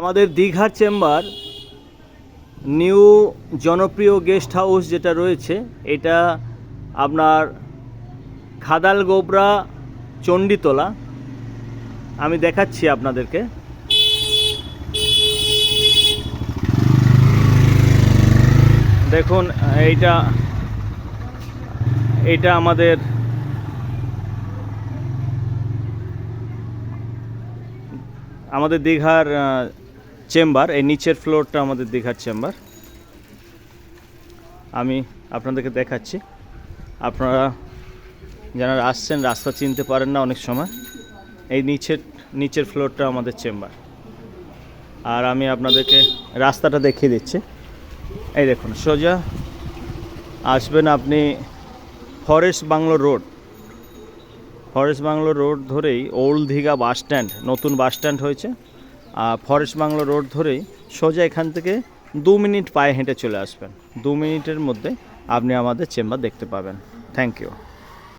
আমাদের দীঘার chamber new জনপ্রিয় গেস্ট হাউস যেটা রয়েছে এটা আপনার খাদালগোবরা চণ্ডীতলা। আমি দেখাচ্ছি আপনাদেরকে। দেখুন এইটা আমাদের দীঘার চেম্বার। এই নিচের ফ্লোরটা আমাদের দীঘার চেম্বার। আমি আপনাদেরকে দেখাচ্ছি। আপনারা যারা আসছেন রাস্তা চিনতে পারেন না অনেক সময়, এই নিচের ফ্লোরটা আমাদের চেম্বার। আর আমি আপনাদেরকে রাস্তাটা দেখিয়ে দিচ্ছি। এই দেখুন, সোজা আসবেন আপনি ফরেস্ট বাংলো রোড ধরেই ওল্ড দীঘা বাস স্ট্যান্ড, নতুন বাস স্ট্যান্ড হয়েছে। আর ফরেস্ট বাংলো রোড ধরেই সোজা এখান থেকে 2 মিনিট পায়ে হেঁটে চলে আসবেন। 2 মিনিটের মধ্যে আপনি আমাদের চেম্বার দেখতে পাবেন। Thank you.